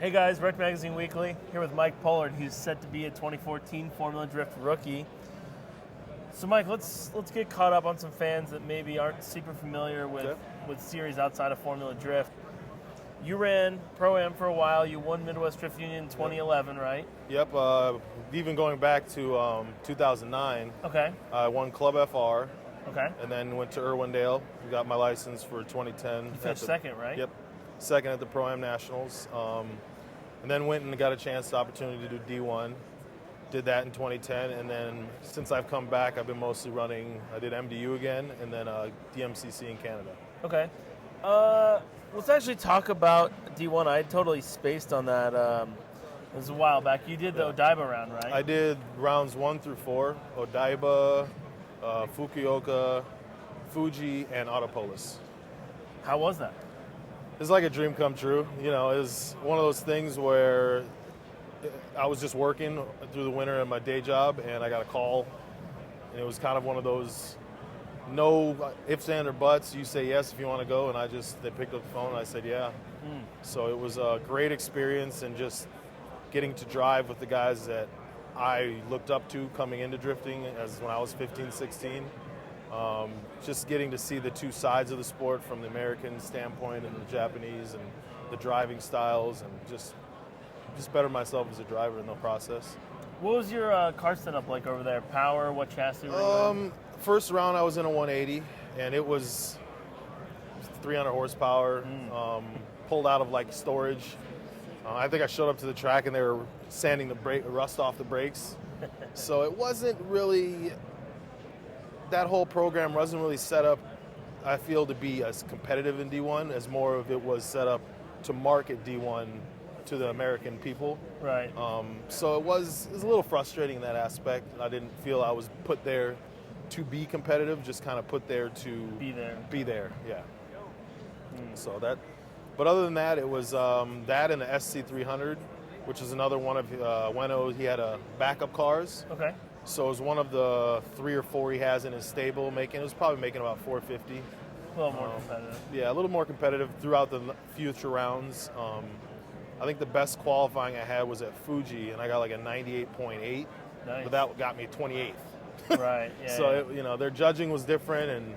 Hey guys, Rec Magazine Weekly, here with Mike Pollard, who's set to be a 2014 Formula Drift rookie. So Mike, let's get caught up on some fans that maybe aren't super familiar with series outside of Formula Drift. You ran Pro-Am for a while, you won Midwest Drift Union in 2011, right? Yep, even going back to 2009, Okay, I won Club FR, okay. and then went to Irwindale, got my license for 2010. You finished second, right? Yep, second at the Pro-Am Nationals. And then went and got a chance, the opportunity to do D1. Did that in 2010, and then since I've come back, I've been mostly running, I did MDU again, and then DMCC in Canada. Okay. Let's actually talk about D1. I totally spaced on that. It was a while back. You did the Odaiba round, right? I did rounds 1 through 4, Odaiba, Fukuoka, Fuji, and Autopolis. How was that? It's like a dream come true. You know, it was one of those things where I was just working through the winter at my day job, and I got a call, and it was kind of one of those no ifs, ands, or buts. You say yes if you want to go, and they picked up the phone, and I said yeah. So it was a great experience, and just getting to drive with the guys that I looked up to coming into drifting as when I was 15, 16. Just getting to see the two sides of the sport from the American standpoint and the Japanese, and the driving styles, and just better myself as a driver in the process. What was your car setup like over there? Power? What chassis were you on? First round I was in a 180, and it was 300 horsepower, pulled out of like storage. I think I showed up to the track and they were sanding the rust off the brakes. So it wasn't really, that whole program wasn't really set up, I feel, to be as competitive in D1 as more of it was set up to market D1 to the American people. Right. So it was a little frustrating in that aspect. I didn't feel I was put there to be competitive, just kind of put there to be there, yeah. So that, but other than that, it was that and the SC300, which is another one of Ueno. He had backup cars. Okay. So it was one of the 3 or 4 he has in his stable. It was probably making about 450. A little more competitive. Yeah, a little more competitive throughout the future rounds. I think the best qualifying I had was at Fuji, and I got like a 98.8. Nice. But that got me 28th. Right. Yeah. So their judging was different, and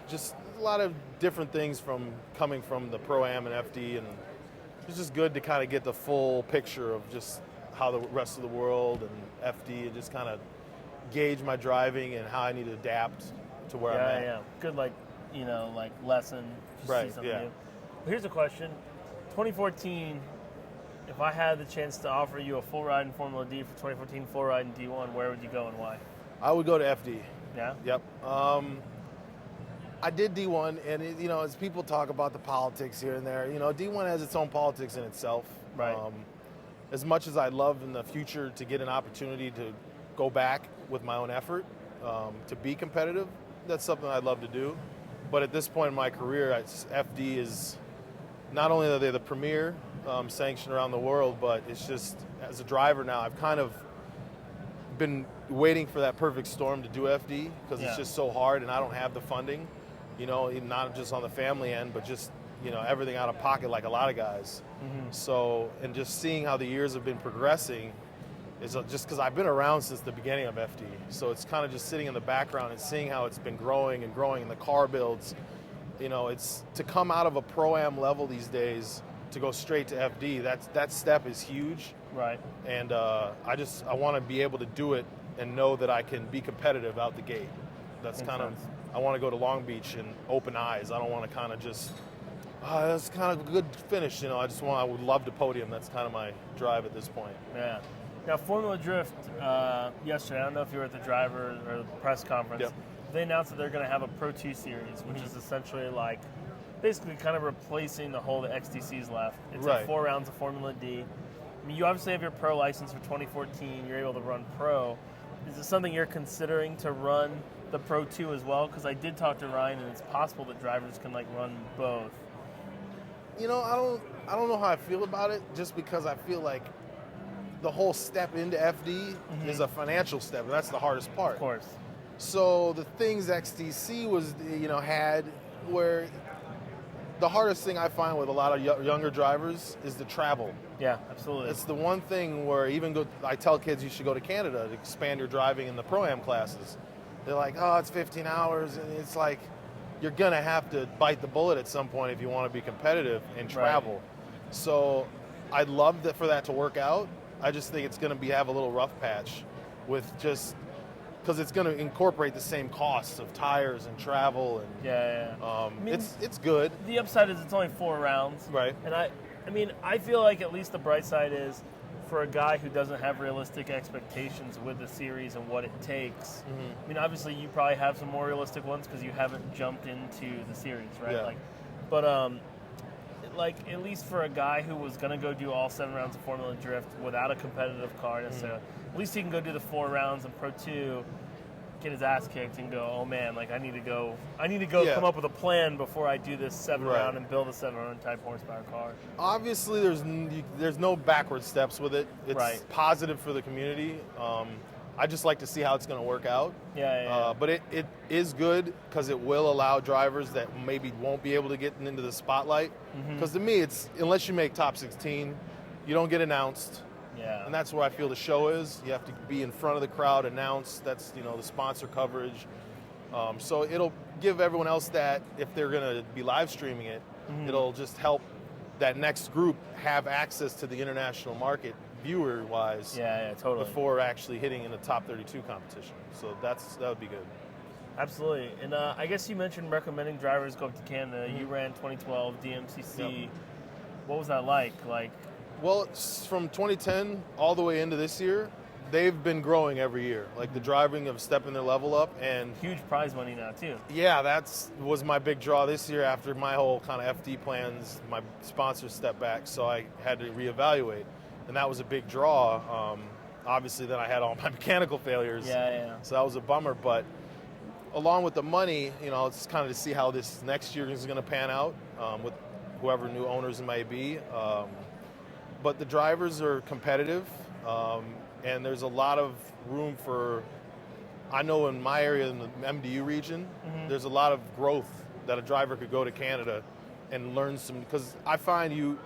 just a lot of different things from coming from the Pro-Am and FD, and it's just good to kind of get the full picture of just how the rest of the world and FD, and just kind of gauge my driving and how I need to adapt to where I'm at. Yeah. Good, like lesson. Right. See something Yeah. new. Here's a question: 2014. If I had the chance to offer you a full ride in Formula D for 2014, full ride in D1, where would you go and why? I would go to FD. Yeah? Yep. I did D1, and as people talk about the politics here and there, D1 has its own politics in itself. Right. As much as I'd love in the future to get an opportunity to go back with my own effort, to be competitive, that's something I'd love to do. But at this point in my career, FD is, not only are they the premier sanction around the world, but it's just, as a driver now, I've kind of been waiting for that perfect storm to do FD, because it's just so hard, and I don't have the funding, not just on the family end, but just, everything out of pocket like a lot of guys. So, and just seeing how the years have been progressing is just because I've been around since the beginning of FD. So it's kind of just sitting in the background and seeing how it's been growing and growing, and the car builds. It's to come out of a Pro-Am level these days to go straight to FD, that step is huge. Right. And I want to be able to do it and know that I can be competitive out the gate. That's kind of, I want to go to Long Beach and open eyes. I don't want to kind of just, that's kind of a good finish. I would love to podium. That's kind of my drive at this point. Yeah. Now, Formula Drift, yesterday, I don't know if you were at the driver or the press conference, Yep. They announced that they're going to have a Pro 2 series, which is essentially like, basically kind of replacing the whole that XDC's left. It's like 4 rounds of Formula D. I mean, you obviously have your pro license for 2014. You're able to run pro. Is it something you're considering to run the Pro 2 as well? Because I did talk to Ryan, and it's possible that drivers can run both. I don't know how I feel about it, just because I feel like the whole step into FD is a financial step, and that's the hardest part. Of course. So the things XDC was, had, where the hardest thing I find with a lot of younger drivers is the travel. Yeah, absolutely. It's the one thing where I tell kids you should go to Canada to expand your driving in the Pro-Am classes. They're like, oh, it's 15 hours. And it's like, you're going to have to bite the bullet at some point if you want to be competitive and travel. Right. So I'd love for that to work out. I just think it's going to have a little rough patch with just because it's going to incorporate the same costs of tires and travel. And I mean, it's good. The upside is it's only 4 rounds. Right. And I feel like at least the bright side is for a guy who doesn't have realistic expectations with the series and what it takes. I mean, obviously you probably have some more realistic ones because you haven't jumped into the series, right? Yeah. Like at least for a guy who was going to go do all 7 rounds of Formula Drift without a competitive car necessarily, at least he can go do the 4 rounds in Pro 2, get his ass kicked and go, oh man, like I need to go come up with a plan before I do this 7 round and build a 700 type horsepower car. Obviously there's no backward steps with it. It's positive for the community. I just like to see how it's going to work out. But it is good because it will allow drivers that maybe won't be able to get into the spotlight. Because to me, it's unless you make top 16, you don't get announced. Yeah. And that's where I feel the show is. You have to be in front of the crowd, announced. That's the sponsor coverage. So it'll give everyone else that if they're going to be live streaming it, it'll just help that next group have access to the international market viewer-wise. Totally. Before actually hitting in the top 32 competition. So that would be good. Absolutely. And I guess you mentioned recommending drivers go up to Canada. You ran 2012 DMCC. Yep. What was that like? Well, from 2010 all the way into this year, they've been growing every year. Like the driving of stepping their level up and huge prize money now too. Yeah, was my big draw this year after my whole kind of FD plans. My sponsors stepped back, so I had to reevaluate. And that was a big draw. Obviously, then I had all my mechanical failures. So that was a bummer. But along with the money, it's kind of to see how this next year is going to pan out with whoever new owners it may be. But the drivers are competitive, and there's a lot of room for. I know in my area, in the MDU region, there's a lot of growth that a driver could go to Canada and learn some. Because I find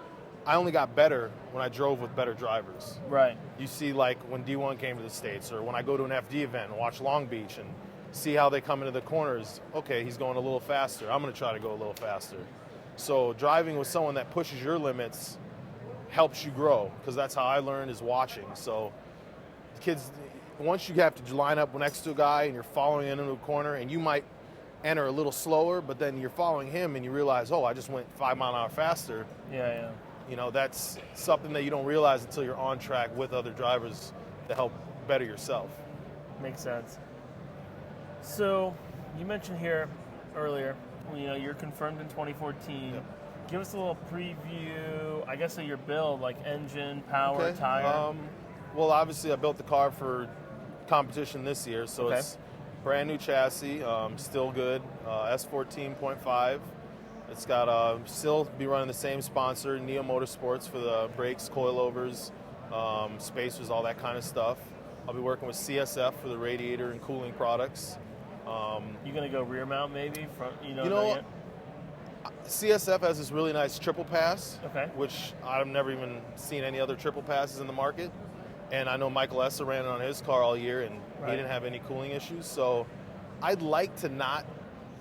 I only got better when I drove with better drivers. Right. You see, like when D1 came to the States, or when I go to an FD event and watch Long Beach and see how they come into the corners. Okay, he's going a little faster. I'm going to try to go a little faster. So driving with someone that pushes your limits helps you grow, because that's how I learned, is watching. So kids, once you have to line up next to a guy and you're following into a corner, and you might enter a little slower, but then you're following him and you realize, oh, I just went 5 mile an hour faster. That's something that you don't realize until you're on track with other drivers to help better yourself. Makes sense. So you mentioned here earlier, you're confirmed in 2014. Yep. Give us a little preview, I guess, of your build, like engine, power, tire. Well, obviously I built the car for competition this year, so it's brand new chassis, still good, S14.5. It's got still be running the same sponsor, Neo Motorsports, for the brakes, coilovers, spacers, all that kind of stuff. I'll be working with CSF for the radiator and cooling products. You gonna go rear mount maybe? CSF has this really nice triple pass, which I've never even seen any other triple passes in the market. And I know Michael Essa ran it on his car all year, and he didn't have any cooling issues. So I'd like to not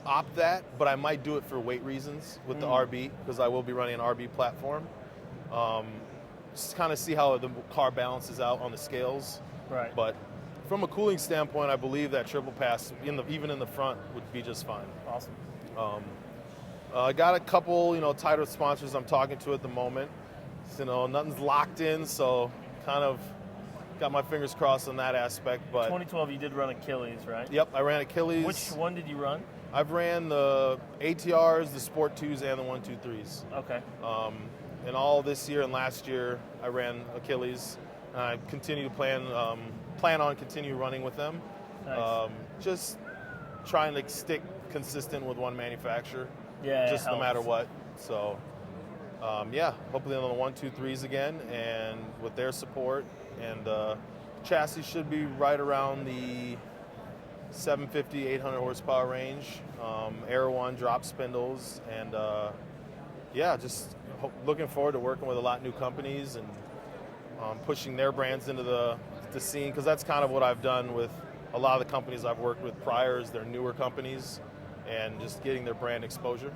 opt that, but I might do it for weight reasons with the RB, because I will be running an RB platform. Just kind of see how the car balances out on the scales. Right. But from a cooling standpoint, I believe that triple pass, even in the front, would be just fine. Awesome. I got a couple, title sponsors I'm talking to at the moment. Nothing's locked in, so kind of got my fingers crossed on that aspect. But 2012, you did run Achilles, right? Yep, I ran Achilles. Which one did you run? I've ran the ATRs, the Sport 2s, and the 123s. Okay. And all this year and last year, I ran Achilles. I continue to plan on continue running with them. Nice. Just trying to stick consistent with one manufacturer. Just no matter what. So, hopefully on the 123s again, and with their support. And chassis should be right around the 750, 800 horsepower range. Air 1 drop spindles, and yeah, just looking forward to working with a lot of new companies and pushing their brands into the scene, because that's kind of what I've done with a lot of the companies I've worked with prior. Is they're newer companies and just getting their brand exposure.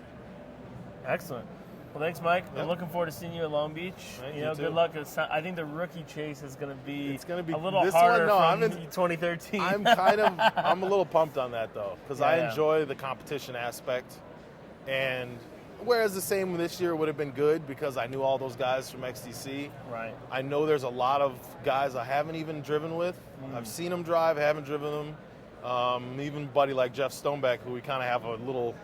Excellent. Well, thanks, Mike. Yeah. I'm looking forward to seeing you at Long Beach. You know, too. good luck. I think the rookie chase is going to be a little this harder one, no, from 2013. I'm a little pumped on that though, because I enjoy the competition aspect, and whereas the same this year would have been good because I knew all those guys from XTC. Right. I know there's a lot of guys I haven't even driven with. I've seen them drive, haven't driven them. Even a buddy like Jeff Stonebeck, who we kind of have a little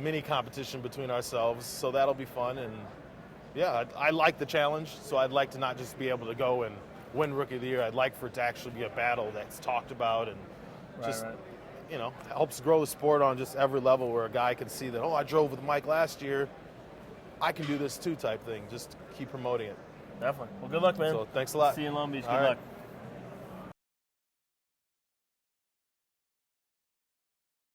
mini competition between ourselves, so that'll be fun. And yeah, I like the challenge, so I'd like to not just be able to go and win Rookie of the Year. I'd like for it to actually be a battle that's talked about and just you know, helps grow the sport on just every level, where a guy can see that, oh, I drove with Mike last year, I can do this too type thing. Just keep promoting it. Definitely. Well, good luck, man. So thanks a lot. See you in Long Beach. All Good right. luck.